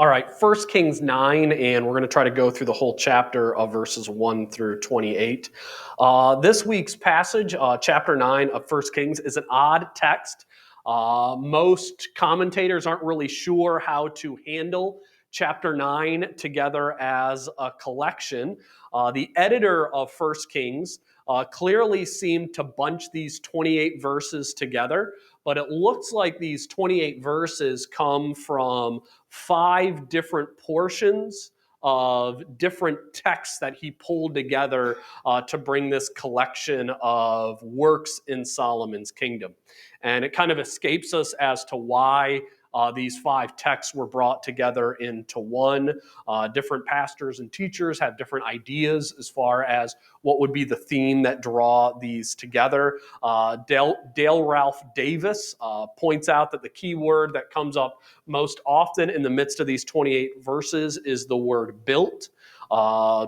All right, First Kings 9, and we're going to try to go through the whole chapter of verses 1 through 28. This week's passage, chapter 9 of First Kings, is an odd text. Most commentators aren't really sure how to handle chapter 9 together as a collection. The editor of First Kings clearly seemed to bunch these 28 verses together, but it looks like these 28 verses come from 5 different portions of different texts that he pulled together to bring this collection of works in Solomon's kingdom. And it kind of escapes us as to why these 5 texts were brought together into one. Different pastors and teachers have different ideas as far as what would be the theme that draw these together. Dale Ralph Davis points out that the key word that comes up most often in the midst of these 28 verses is the word built.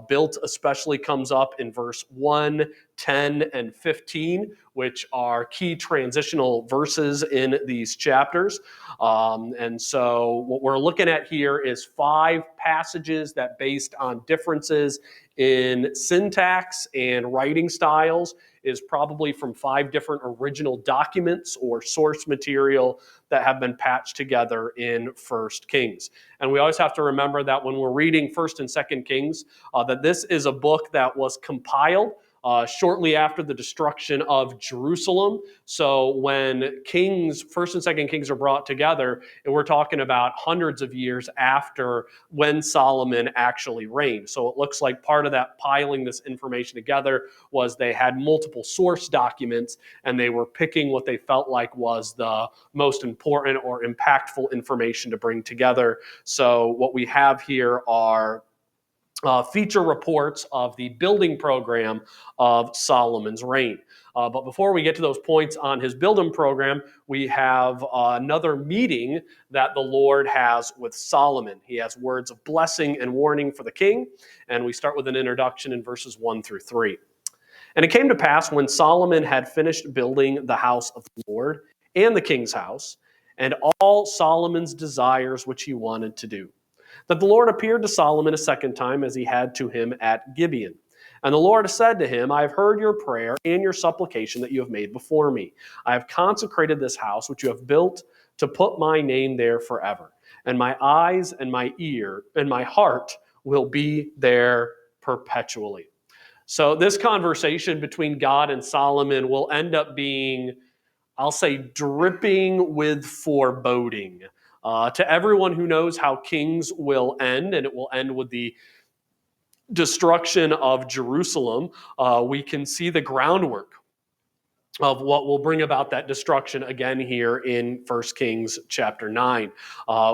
Built especially comes up in verse 1, 10, and 15, which are key transitional verses in these chapters. And so what we're looking at here is 5 passages that, based on differences in syntax and writing styles, is probably from 5 different original documents or source material that have been patched together in First Kings. And we always have to remember that when we're reading First and Second Kings, that this is a book that was compiled shortly after the destruction of Jerusalem. So when Kings, First and Second Kings, are brought together, and we're talking about hundreds of years after when Solomon actually reigned. So it looks like part of that piling this information together was they had multiple source documents, and they were picking what they felt like was the most important or impactful information to bring together. So what we have here are feature reports of the building program of Solomon's reign. But before we get to those points on his building program, we have another meeting that the Lord has with Solomon. He has words of blessing and warning for the king, and we start with an introduction in verses 1 through 3. And it came to pass, when Solomon had finished building the house of the Lord and the king's house, and all Solomon's desires which he wanted to do, that the Lord appeared to Solomon a second time, as he had to him at Gibeon. And the Lord said to him, I have heard your prayer and your supplication that you have made before me. I have consecrated this house which you have built to put my name there forever. And my eyes and my ear and my heart will be there perpetually. So this conversation between God and Solomon will end up being, I'll say, dripping with foreboding. To everyone who knows how kings will end, and it will end with the destruction of Jerusalem, we can see the groundwork of what will bring about that destruction again here in 1 Kings chapter 9.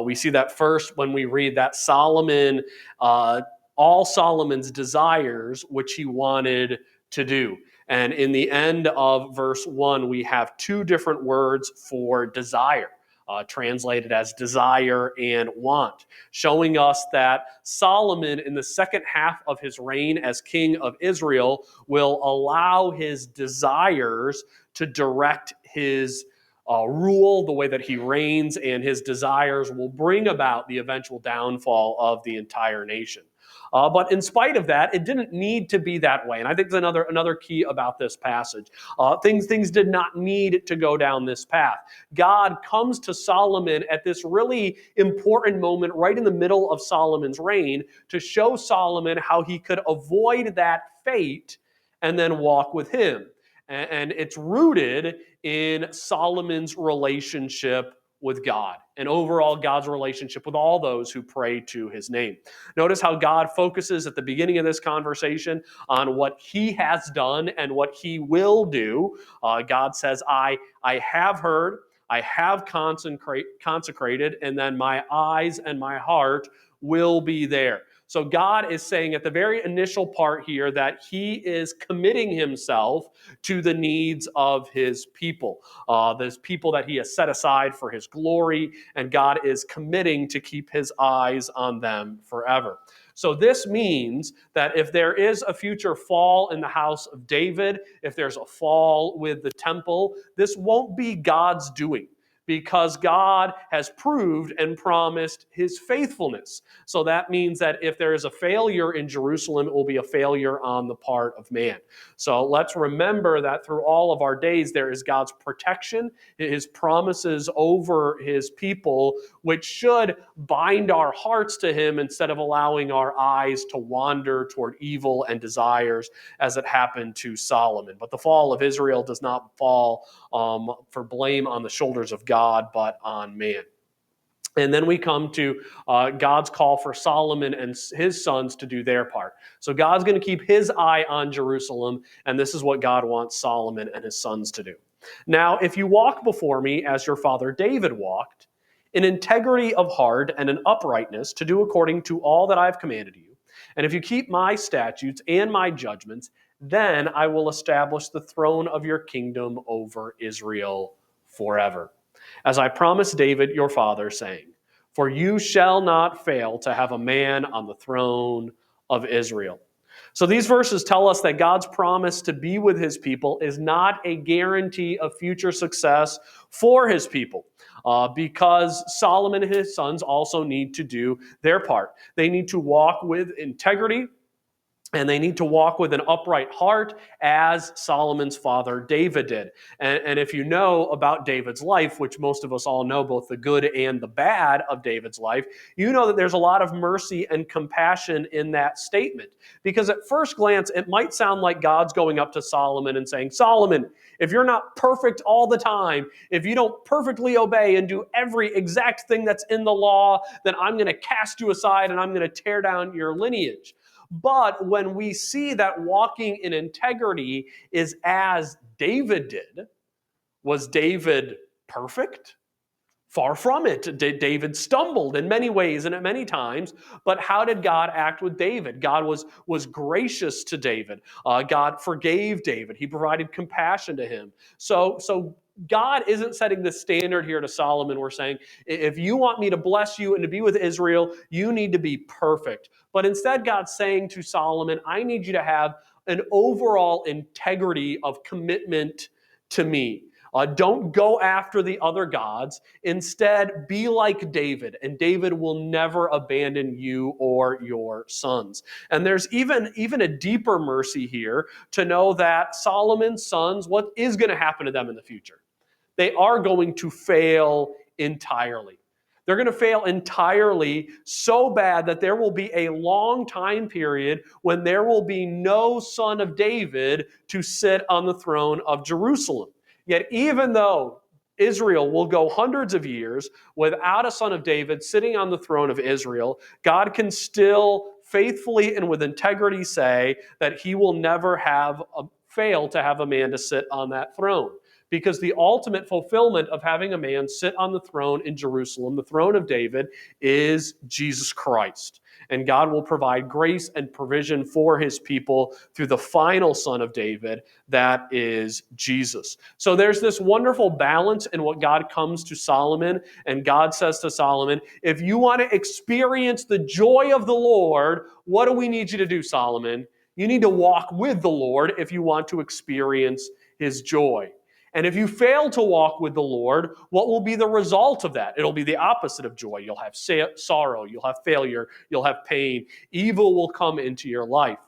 We see that first when we read that Solomon, all Solomon's desires, which he wanted to do. And in the end of verse 1, we have 2 different words for desire. Translated as desire and want, showing us that Solomon, in the second half of his reign as king of Israel, will allow his desires to direct his rule, the way that he reigns, and his desires will bring about the eventual downfall of the entire nation. But in spite of that, it didn't need to be that way. And I think there's another key about this passage. Things did not need to go down this path. God comes to Solomon at this really important moment right in the middle of Solomon's reign to show Solomon how he could avoid that fate and then walk with him. And it's rooted in Solomon's relationship with God, and overall God's relationship with all those who pray to his name. Notice how God focuses at the beginning of this conversation on what he has done and what he will do. God says, I have heard, I have consecrated, and then my eyes and my heart will be there. So God is saying at the very initial part here that he is committing himself to the needs of his people. Those people that he has set aside for his glory, and God is committing to keep his eyes on them forever. So this means that if there is a future fall in the house of David, if there's a fall with the temple, this won't be God's doing. because God has proved and promised his faithfulness. So that means that if there is a failure in Jerusalem, it will be a failure on the part of man. So let's remember that through all of our days, there is God's protection, his promises over his people, which should bind our hearts to him instead of allowing our eyes to wander toward evil and desires as it happened to Solomon. But the fall of Israel does not fall for blame on the shoulders of God, but on man. And then we come to God's call for Solomon and his sons to do their part. So God's going to keep his eye on Jerusalem, and this is what God wants Solomon and his sons to do. Now, if you walk before me as your father David walked, in integrity of heart and in uprightness, to do according to all that I have commanded you, and if you keep my statutes and my judgments, then I will establish the throne of your kingdom over Israel forever. As I promised David your father, saying, for you shall not fail to have a man on the throne of Israel. So these verses tell us that God's promise to be with his people is not a guarantee of future success for his people, because Solomon and his sons also need to do their part. They need to walk with integrity, and they need to walk with an upright heart as Solomon's father David did. And if you know about David's life, which most of us all know, both the good and the bad of David's life, you know that there's a lot of mercy and compassion in that statement. Because at first glance, it might sound like God's going up to Solomon and saying, Solomon, if you're not perfect all the time, if you don't perfectly obey and do every exact thing that's in the law, then I'm going to cast you aside and I'm going to tear down your lineage. But when we see that walking in integrity is as David did, was David perfect? Far from it. David stumbled in many ways and at many times, but how did God act with David? God was gracious to David. God forgave David. He provided compassion to him. So God isn't setting the standard here to Solomon. We're saying, if you want me to bless you and to be with Israel, you need to be perfect. But instead, God's saying to Solomon, I need you to have an overall integrity of commitment to me. Don't go after the other gods. Instead, be like David, and David will never abandon you or your sons. And there's even a deeper mercy here to know that Solomon's sons, what is going to happen to them in the future? They are going to fail entirely. They're going to fail entirely so bad that there will be a long time period when there will be no son of David to sit on the throne of Jerusalem. Yet even though Israel will go hundreds of years without a son of David sitting on the throne of Israel, God can still faithfully and with integrity say that he will never fail to have a man to sit on that throne. Because the ultimate fulfillment of having a man sit on the throne in Jerusalem, the throne of David, is Jesus Christ. And God will provide grace and provision for his people through the final son of David, that is Jesus. So there's this wonderful balance in what God comes to Solomon, and God says to Solomon, if you want to experience the joy of the Lord, what do we need you to do, Solomon? You need to walk with the Lord if you want to experience his joy. And if you fail to walk with the Lord, what will be the result of that? It'll be the opposite of joy. You'll have sorrow, you'll have failure, you'll have pain. Evil will come into your life.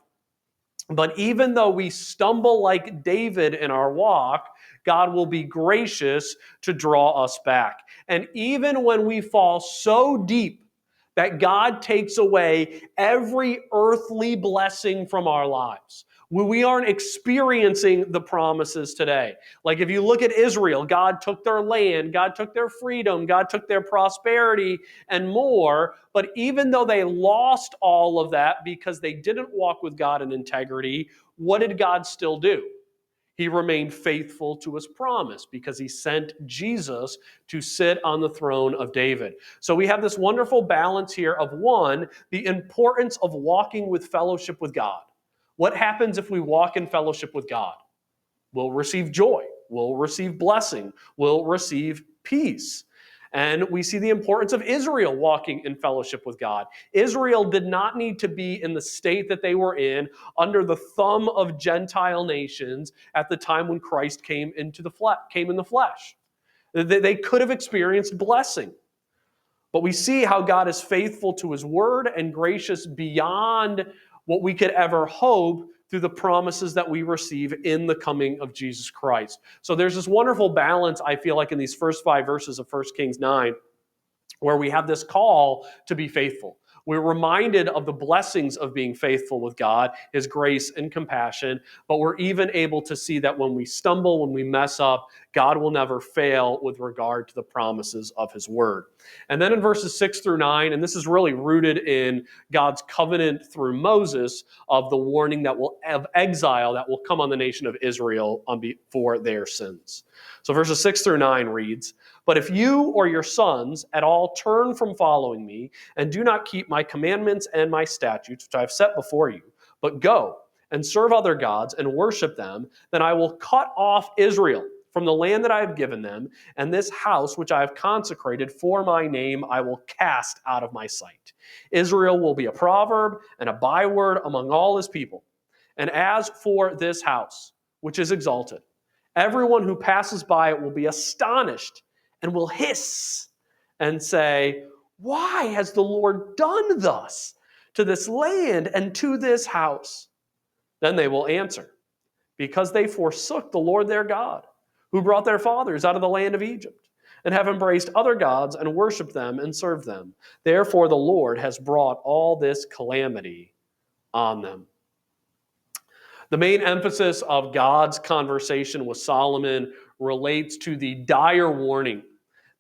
But even though we stumble like David in our walk, God will be gracious to draw us back. And even when we fall so deep that God takes away every earthly blessing from our lives, we aren't experiencing the promises today. Like if you look at Israel, God took their land, God took their freedom, God took their prosperity and more. But even though they lost all of that because they didn't walk with God in integrity, what did God still do? He remained faithful to his promise because he sent Jesus to sit on the throne of David. So we have this wonderful balance here of, one, the importance of walking with fellowship with God. What happens if we walk in fellowship with God? We'll receive joy. We'll receive blessing. We'll receive peace. And we see the importance of Israel walking in fellowship with God. Israel did not need to be in the state that they were in under the thumb of Gentile nations at the time when Christ came in the flesh. They could have experienced blessing. But we see how God is faithful to his word and gracious beyond what we could ever hope through the promises that we receive in the coming of Jesus Christ. So there's this wonderful balance, I feel like, in these first 5 verses of 1 Kings 9, where we have this call to be faithful. We're reminded of the blessings of being faithful with God, his grace and compassion, but we're even able to see that when we stumble, when we mess up, God will never fail with regard to the promises of his word. And then in verses 6 through 9, and this is really rooted in God's covenant through Moses of the warning of exile that will come on the nation of Israel for their sins. So verses 6 through 9 reads, "But if you or your sons at all turn from following me and do not keep my commandments and my statutes, which I have set before you, but go and serve other gods and worship them, then I will cut off Israel from the land that I have given them, and this house which I have consecrated for my name I will cast out of my sight. Israel will be a proverb and a byword among all his people. And as for this house, which is exalted, everyone who passes by it will be astonished and will hiss and say, 'Why has the Lord done thus to this land and to this house?' Then they will answer, 'Because they forsook the Lord their God, who brought their fathers out of the land of Egypt, and have embraced other gods and worshiped them and served them. Therefore the Lord has brought all this calamity on them.'" The main emphasis of God's conversation with Solomon relates to the dire warning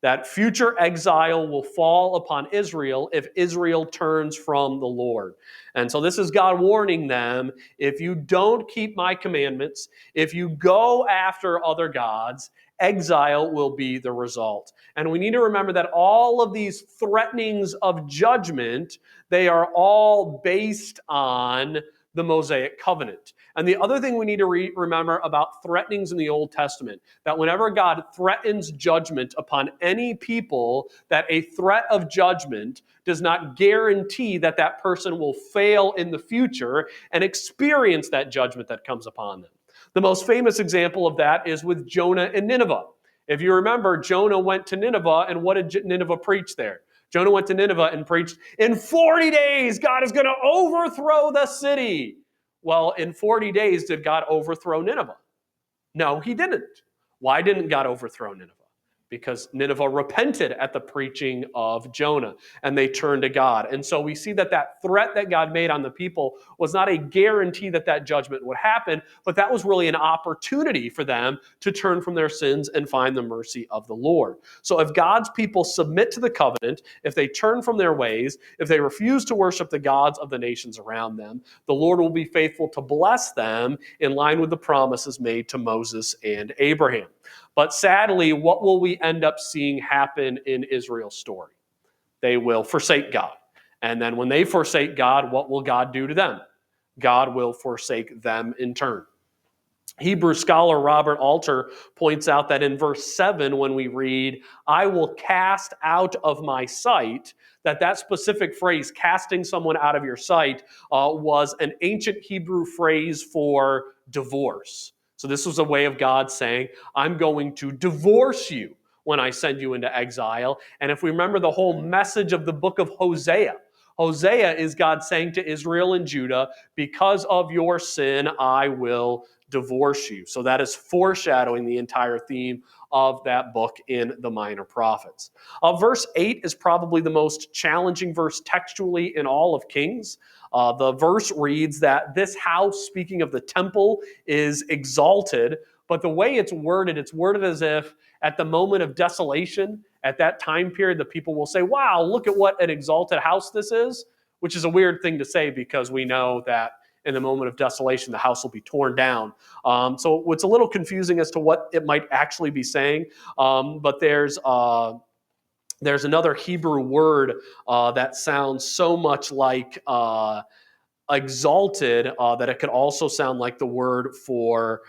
that future exile will fall upon Israel if Israel turns from the Lord. And so this is God warning them, if you don't keep my commandments, if you go after other gods, exile will be the result. And we need to remember that all of these threatenings of judgment, they are all based on the Mosaic covenant. And the other thing we need to remember about threatenings in the Old Testament, that whenever God threatens judgment upon any people, that a threat of judgment does not guarantee that that person will fail in the future and experience that judgment that comes upon them. The most famous example of that is with Jonah and Nineveh. If you remember, Jonah went to Nineveh, and what did Nineveh preach there? Jonah went to Nineveh and preached, "In 40 days, God is going to overthrow the city." Well, in 40 days, did God overthrow Nineveh? No, he didn't. Why didn't God overthrow Nineveh? Because Nineveh repented at the preaching of Jonah, and they turned to God. And so we see that that threat that God made on the people was not a guarantee that that judgment would happen, but that was really an opportunity for them to turn from their sins and find the mercy of the Lord. So if God's people submit to the covenant, if they turn from their ways, if they refuse to worship the gods of the nations around them, the Lord will be faithful to bless them in line with the promises made to Moses and Abraham. But sadly, what will we end up seeing happen in Israel's story? They will forsake God. And then when they forsake God, what will God do to them? God will forsake them in turn. Hebrew scholar Robert Alter points out that in verse 7, when we read, "I will cast out of my sight," that specific phrase, casting someone out of your sight, was an ancient Hebrew phrase for divorce. So this was a way of God saying, "I'm going to divorce you when I send you into exile." And if we remember the whole message of the book of Hosea, Hosea is God saying to Israel and Judah, "Because of your sin, I will divorce you." So that is foreshadowing the entire theme of that book in the Minor Prophets. Verse 8 is probably the most challenging verse textually in all of Kings. The verse reads that this house, speaking of the temple, is exalted, but the way it's worded as if at the moment of desolation, at that time period, the people will say, "Wow, look at what an exalted house this is," which is a weird thing to say because we know that in the moment of desolation, the house will be torn down. So it's a little confusing as to what it might actually be saying, but there's another Hebrew word that sounds so much like exalted that it could also sound like the word for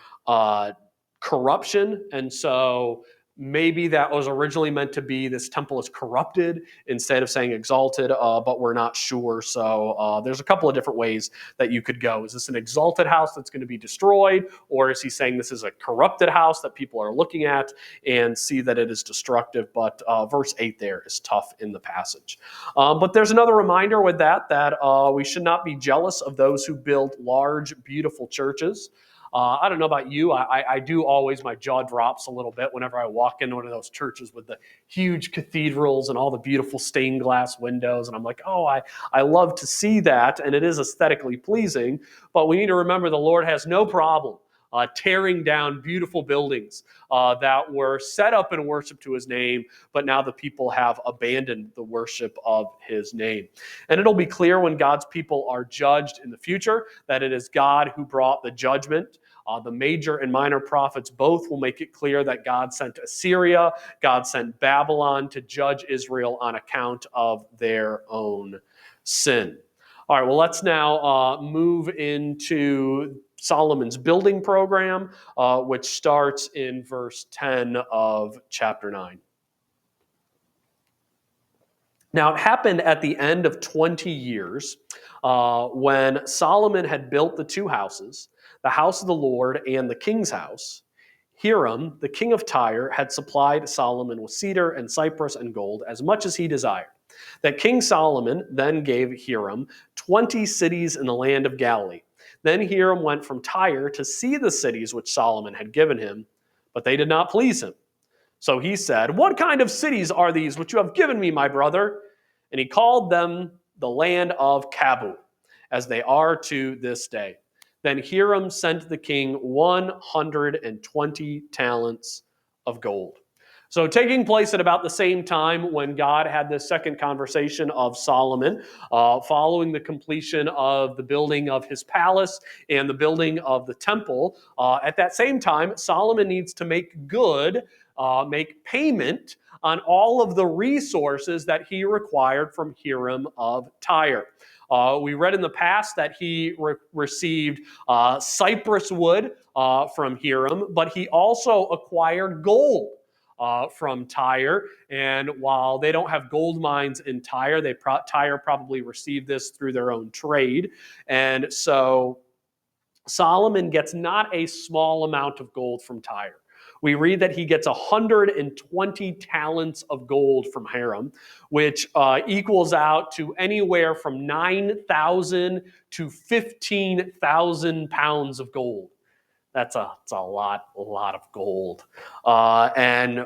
corruption. And so maybe that was originally meant to be this temple is corrupted instead of saying exalted, but we're not sure. So there's a couple of different ways that you could go. Is this an exalted house that's going to be destroyed? Or is he saying this is a corrupted house that people are looking at and see that it is destructive? But verse 8 there is tough in the passage. But there's another reminder with that we should not be jealous of those who build large, beautiful churches. I don't know about you. I do always, my jaw drops a little bit whenever I walk into one of those churches with the huge cathedrals and all the beautiful stained glass windows. And I'm like, oh, I love to see that. And it is aesthetically pleasing. But we need to remember the Lord has no problem tearing down beautiful buildings that were set up in worship to his name, but now the people have abandoned the worship of his name. And it'll be clear when God's people are judged in the future that it is God who brought the judgment. The major and minor prophets both will make it clear that God sent Assyria, God sent Babylon to judge Israel on account of their own sin. All right, well, let's now move into Solomon's building program, which starts in verse 10 of chapter 9. Now, it happened at the end of 20 years when Solomon had built the two houses, the house of the Lord and the king's house. Hiram, the king of Tyre, had supplied Solomon with cedar and cypress and gold as much as he desired. That King Solomon then gave Hiram 20 cities in the land of Galilee. Then Hiram went from Tyre to see the cities which Solomon had given him, but they did not please him. So he said, "What kind of cities are these which you have given me, my brother?" And he called them the land of Kabul, as they are to this day. Then Hiram sent the king 120 talents of gold. So taking place at about the same time when God had this second conversation of Solomon, following the completion of the building of his palace and the building of the temple, at that same time, Solomon needs to make payment on all of the resources that he required from Hiram of Tyre. We read in the past that he received cypress wood from Hiram, but he also acquired gold from Tyre. And while they don't have gold mines in Tyre, Tyre probably received this through their own trade. And so Solomon gets not a small amount of gold from Tyre. We read that he gets 120 talents of gold from Hiram, which equals out to anywhere from 9,000 to 15,000 pounds of gold. That's a lot of gold. And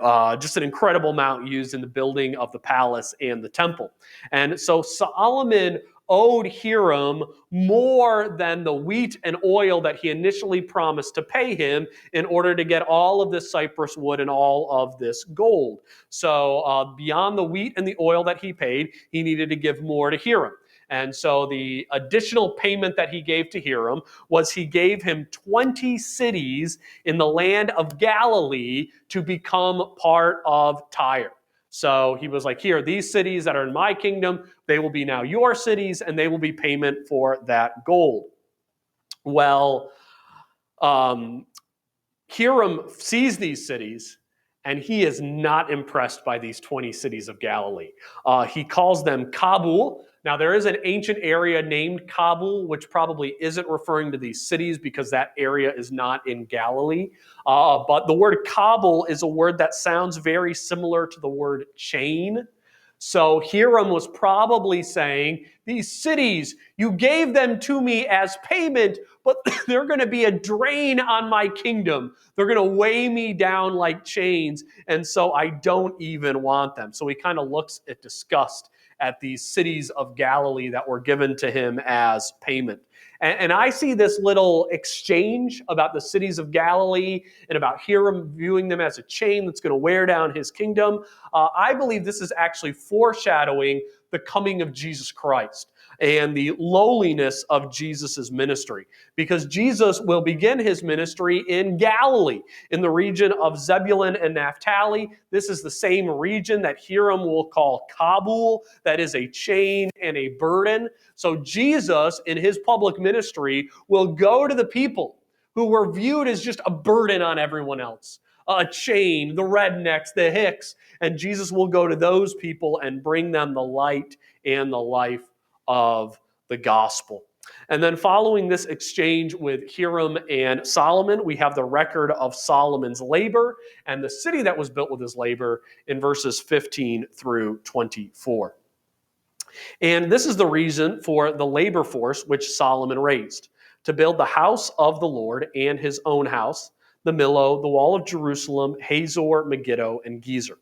just an incredible amount used in the building of the palace and the temple. And so Solomon owed Hiram more than the wheat and oil that he initially promised to pay him in order to get all of this cypress wood and all of this gold. So beyond the wheat and the oil that he paid, he needed to give more to Hiram. And so the additional payment that he gave to Hiram was he gave him 20 cities in the land of Galilee to become part of Tyre. So he was like, here, these cities that are in my kingdom, they will be now your cities, and they will be payment for that gold. Well, Hiram sees these cities, and he is not impressed by these 20 cities of Galilee. He calls them Kabul. Now, there is an ancient area named Kabul, which probably isn't referring to these cities because that area is not in Galilee. But the word Kabul is a word that sounds very similar to the word chain. So Hiram was probably saying, these cities, you gave them to me as payment, but they're going to be a drain on my kingdom. They're going to weigh me down like chains, and so I don't even want them. So he kind of looks at disgust at these cities of Galilee that were given to him as payment. And I see this little exchange about the cities of Galilee and about Hiram viewing them as a chain that's going to wear down his kingdom. I believe this is actually foreshadowing the coming of Jesus Christ and the lowliness of Jesus' ministry. Because Jesus will begin his ministry in Galilee, in the region of Zebulun and Naphtali. This is the same region that Hiram will call Kabul, that is a chain and a burden. So Jesus, in his public ministry, will go to the people who were viewed as just a burden on everyone else. chained, the rednecks, the hicks, and Jesus will go to those people and bring them the light and the life of the gospel. And then following this exchange with Hiram and Solomon, we have the record of Solomon's labor and the city that was built with his labor in verses 15 through 24. And this is the reason for the labor force which Solomon raised to build the house of the Lord and his own house, the Millo, the wall of Jerusalem, Hazor, Megiddo, and Gezer.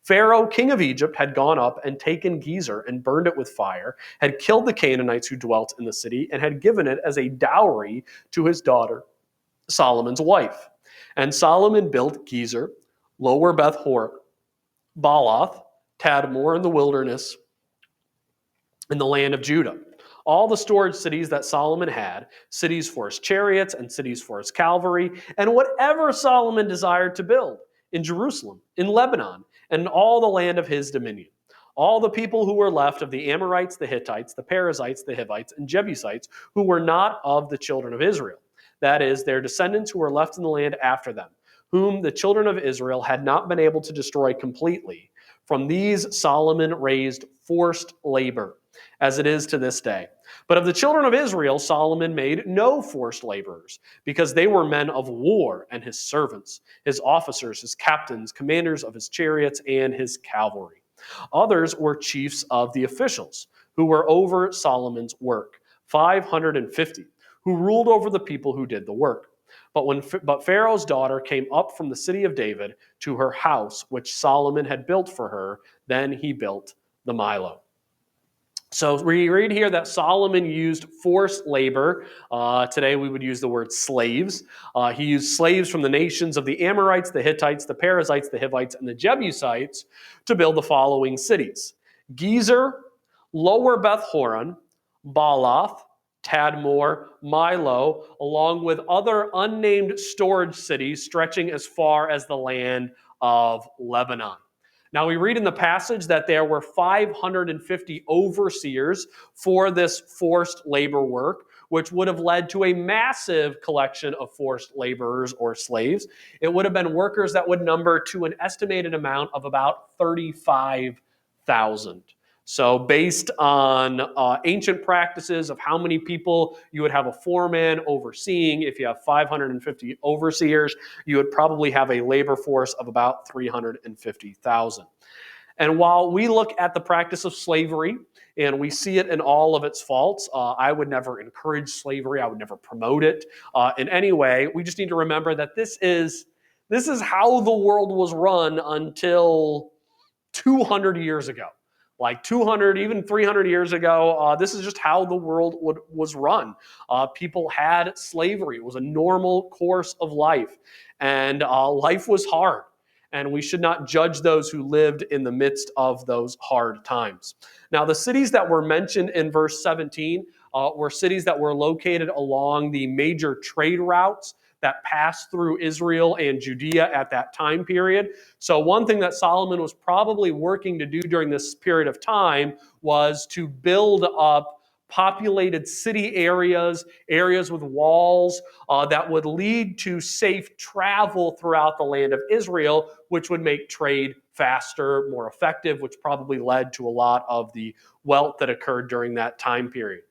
Pharaoh, king of Egypt, had gone up and taken Gezer and burned it with fire, had killed the Canaanites who dwelt in the city, and had given it as a dowry to his daughter, Solomon's wife. And Solomon built Gezer, Lower Beth Hor, Baalath, Tadmor in the wilderness, in the land of Judah. All the storage cities that Solomon had, cities for his chariots and cities for his cavalry, and whatever Solomon desired to build in Jerusalem, in Lebanon, and in all the land of his dominion. All the people who were left of the Amorites, the Hittites, the Perizzites, the Hivites, and Jebusites, who were not of the children of Israel, that is, their descendants who were left in the land after them, whom the children of Israel had not been able to destroy completely. From these Solomon raised forced labor, as it is to this day. But of the children of Israel, Solomon made no forced laborers, because they were men of war and his servants, his officers, his captains, commanders of his chariots, and his cavalry. Others were chiefs of the officials, who were over Solomon's work, 550, who ruled over the people who did the work. But Pharaoh's daughter came up from the city of David to her house, which Solomon had built for her. Then he built the Millo. So we read here that Solomon used forced labor. Today we would use the word slaves. He used slaves from the nations of the Amorites, the Hittites, the Perizzites, the Hivites, and the Jebusites to build the following cities: Gezer, Lower Beth Horon, Baalath, Tadmor, Millo, along with other unnamed storage cities stretching as far as the land of Lebanon. Now, we read in the passage that there were 550 overseers for this forced labor work, which would have led to a massive collection of forced laborers or slaves. It would have been workers that would number to an estimated amount of about 35,000. So based on ancient practices of how many people you would have a foreman overseeing, if you have 550 overseers, you would probably have a labor force of about 350,000. And while we look at the practice of slavery and we see it in all of its faults, I would never encourage slavery. I would never promote it in any way. We just need to remember that this is how the world was run until 200 years ago. Like 200, even 300 years ago, this is just how the world was run. People had slavery. It was a normal course of life. And life was hard. And we should not judge those who lived in the midst of those hard times. Now, the cities that were mentioned in verse 17 were cities that were located along the major trade routes that passed through Israel and Judea at that time period. So one thing that Solomon was probably working to do during this period of time was to build up populated city areas, areas with walls that would lead to safe travel throughout the land of Israel, which would make trade faster, more effective, which probably led to a lot of the wealth that occurred during that time period.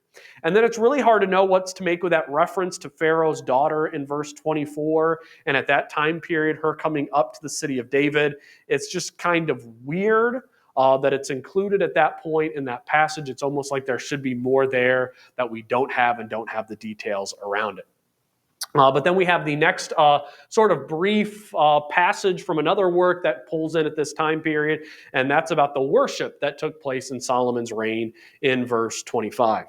And then it's really hard to know what's to make with that reference to Pharaoh's daughter in verse 24. And at that time period, her coming up to the city of David. It's just kind of weird that it's included at that point in that passage. It's almost like there should be more there that we don't have and don't have the details around it. But then we have the next sort of brief passage from another work that pulls in at this time period, and that's about the worship that took place in Solomon's reign in verse 25.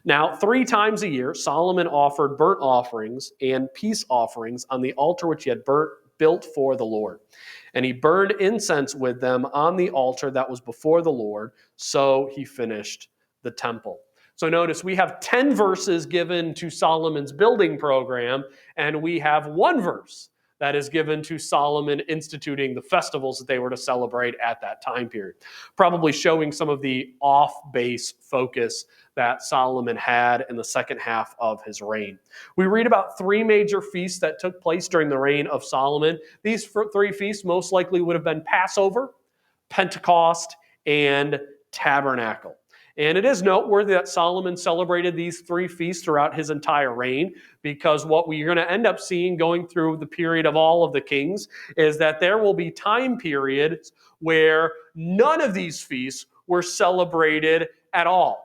Now, 3 times a year, Solomon offered burnt offerings and peace offerings on the altar which he had built for the Lord. And he burned incense with them on the altar that was before the Lord. So he finished the temple. So notice we have 10 verses given to Solomon's building program, and we have 1 verse that is given to Solomon instituting the festivals that they were to celebrate at that time period, probably showing some of the off-base focus that Solomon had in the second half of his reign. We read about three major feasts that took place during the reign of Solomon. These three feasts most likely would have been Passover, Pentecost, and Tabernacle. And it is noteworthy that Solomon celebrated these three feasts throughout his entire reign, because what we're going to end up seeing going through the period of all of the kings is that there will be time periods where none of these feasts were celebrated at all.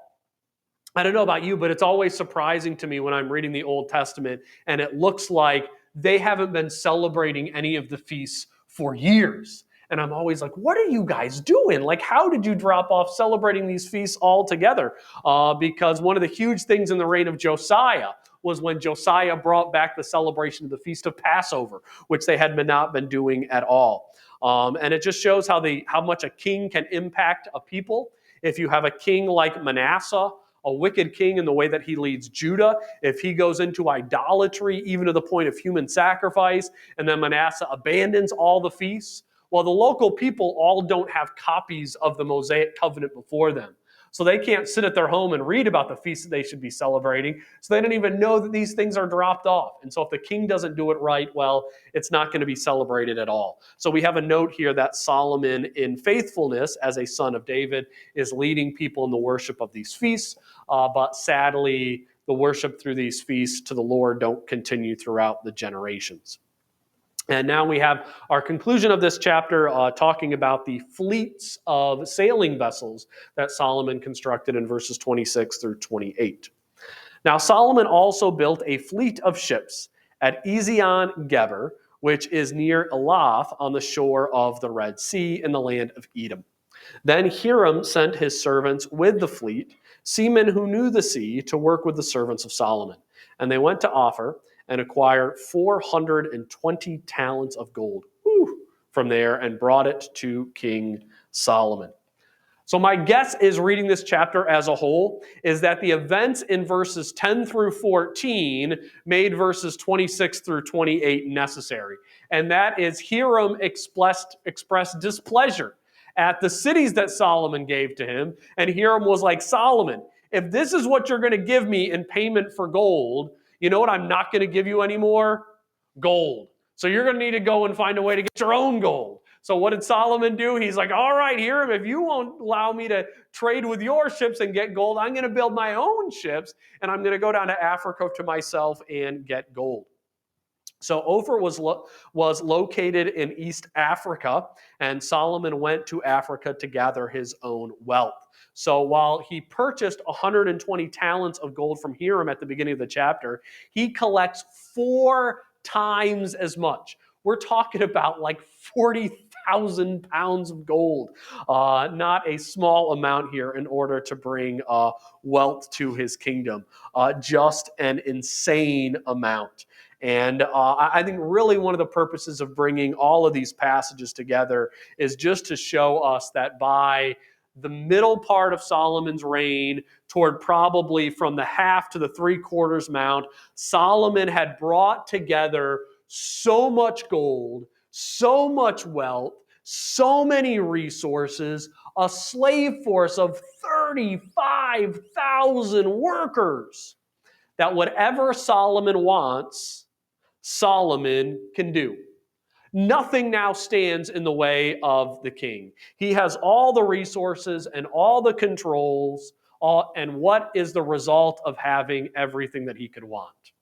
I don't know about you, but it's always surprising to me when I'm reading the Old Testament and it looks like they haven't been celebrating any of the feasts for years. And I'm always like, what are you guys doing? Like, how did you drop off celebrating these feasts altogether? Because one of the huge things in the reign of Josiah was when Josiah brought back the celebration of the Feast of Passover, which they had not been doing at all. And it just shows how much a king can impact a people. If you have a king like Manasseh, a wicked king in the way that he leads Judah, if he goes into idolatry, even to the point of human sacrifice, and then Manasseh abandons all the feasts, well, the local people all don't have copies of the Mosaic covenant before them. So they can't sit at their home and read about the feasts that they should be celebrating. So they don't even know that these things are dropped off. And so if the king doesn't do it right, well, it's not going to be celebrated at all. So we have a note here that Solomon, in faithfulness as a son of David, is leading people in the worship of these feasts. But sadly, the worship through these feasts to the Lord don't continue throughout the generations. And now we have our conclusion of this chapter talking about the fleets of sailing vessels that Solomon constructed in verses 26 through 28. Now Solomon also built a fleet of ships at Ezion-Geber, which is near Elath on the shore of the Red Sea in the land of Edom. Then Hiram sent his servants with the fleet, seamen who knew the sea, to work with the servants of Solomon. And they went to Ophir and acquired 420 talents of gold from there and brought it to King Solomon. So my guess is, reading this chapter as a whole, is that the events in verses 10 through 14 made verses 26 through 28 necessary. And that is, Hiram expressed displeasure at the cities that Solomon gave to him. And Hiram was like, Solomon, if this is what you're going to give me in payment for gold, you know what I'm not going to give you anymore? Gold. So you're going to need to go and find a way to get your own gold. So what did Solomon do? He's like, all right, Hiram, if you won't allow me to trade with your ships and get gold, I'm going to build my own ships, and I'm going to go down to Africa to myself and get gold. So Ophir was located in East Africa, and Solomon went to Africa to gather his own wealth. So while he purchased 120 talents of gold from Hiram at the beginning of the chapter, he collects 4 times as much. We're talking about like 40,000 pounds of gold, not a small amount here, in order to bring wealth to his kingdom. Just an insane amount. And I think really one of the purposes of bringing all of these passages together is just to show us that by the middle part of Solomon's reign, toward probably from the half to the 3/4 mount, Solomon had brought together so much gold, so much wealth, so many resources, a slave force of 35,000 workers, that whatever Solomon wants, Solomon can do. Nothing now stands in the way of the king. He has all the resources and all the controls, and what is the result of having everything that he could want?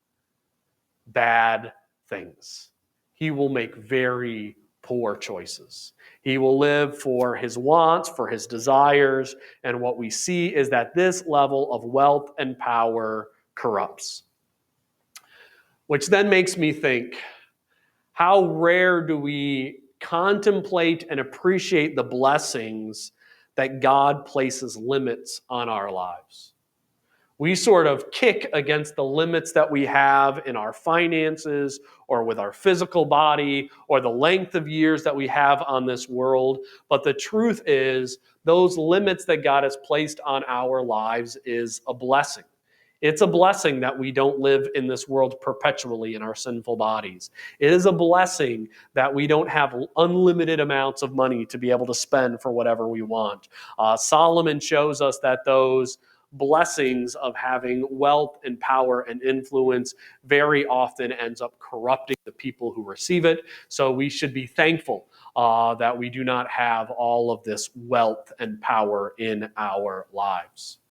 Bad things. He will make very poor choices. He will live for his wants, for his desires, and what we see is that this level of wealth and power corrupts. Which then makes me think, how rare do we contemplate and appreciate the blessings that God places limits on our lives? We sort of kick against the limits that we have in our finances or with our physical body or the length of years that we have on this world. But the truth is, those limits that God has placed on our lives is a blessing. It's a blessing that we don't live in this world perpetually in our sinful bodies. It is a blessing that we don't have unlimited amounts of money to be able to spend for whatever we want. Solomon shows us that those blessings of having wealth and power and influence very often ends up corrupting the people who receive it. So we should be thankful that we do not have all of this wealth and power in our lives.